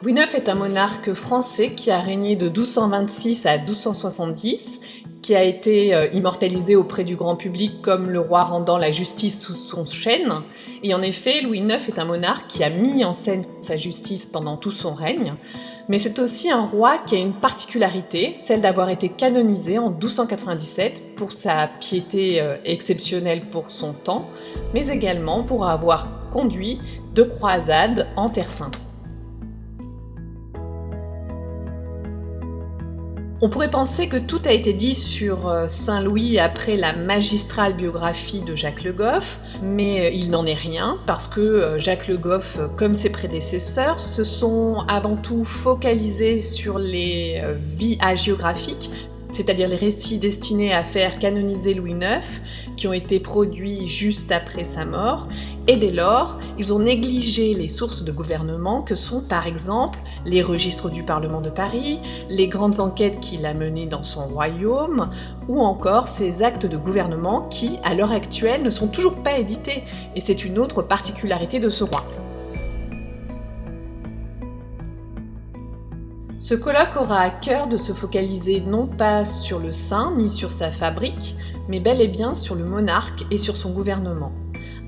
Louis IX est un monarque français qui a régné de 1226 à 1270, qui a été immortalisé auprès du grand public comme le roi rendant la justice sous son chêne. Et en effet, Louis IX est un monarque qui a mis en scène sa justice pendant tout son règne. Mais c'est aussi un roi qui a une particularité, celle d'avoir été canonisé en 1297 pour sa piété exceptionnelle pour son temps, mais également pour avoir conduit 2 croisades en Terre Sainte. On pourrait penser que tout a été dit sur Saint-Louis après la magistrale biographie de Jacques Le Goff, mais il n'en est rien, parce que Jacques Le Goff, comme ses prédécesseurs, se sont avant tout focalisés sur les vies hagiographiques, c'est-à-dire les récits destinés à faire canoniser Louis IX, qui ont été produits juste après sa mort, et dès lors, ils ont négligé les sources de gouvernement que sont par exemple les registres du Parlement de Paris, les grandes enquêtes qu'il a menées dans son royaume, ou encore ses actes de gouvernement qui, à l'heure actuelle, ne sont toujours pas édités, et c'est une autre particularité de ce roi. Ce colloque aura à cœur de se focaliser non pas sur le saint ni sur sa fabrique, mais bel et bien sur le monarque et sur son gouvernement.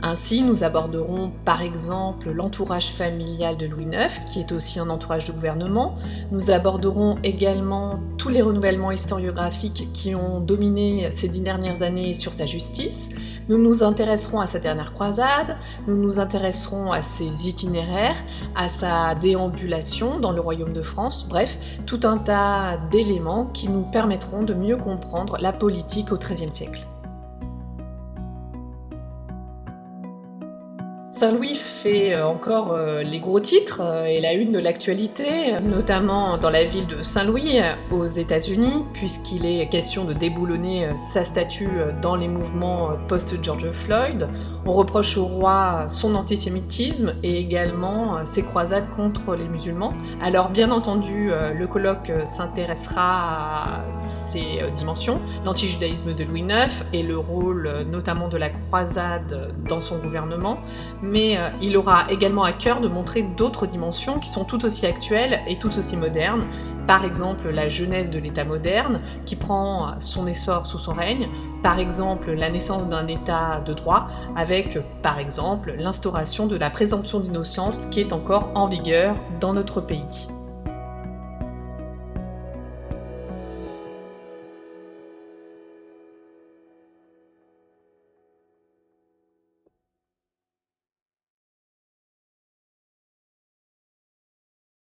Ainsi, nous aborderons par exemple l'entourage familial de Louis IX, qui est aussi un entourage de gouvernement. Nous aborderons également tous les renouvellements historiographiques qui ont dominé ces 10 dernières années sur sa justice. Nous nous intéresserons à sa dernière croisade, nous nous intéresserons à ses itinéraires, à sa déambulation dans le royaume de France, bref, tout un tas d'éléments qui nous permettront de mieux comprendre la politique au XIIIe siècle. Saint-Louis fait encore les gros titres et la une de l'actualité, notamment dans la ville de Saint-Louis, aux États-Unis, puisqu'il est question de déboulonner sa statue dans les mouvements post-George Floyd. On reproche au roi son antisémitisme et également ses croisades contre les musulmans. Alors bien entendu, le colloque s'intéressera à ces dimensions, l'antijudaïsme de Louis IX et le rôle notamment de la croisade dans son gouvernement, mais il aura également à cœur de montrer d'autres dimensions qui sont tout aussi actuelles et tout aussi modernes. Par exemple, la genèse de l'État moderne, qui prend son essor sous son règne, par exemple la naissance d'un État de droit, avec par exemple l'instauration de la présomption d'innocence qui est encore en vigueur dans notre pays.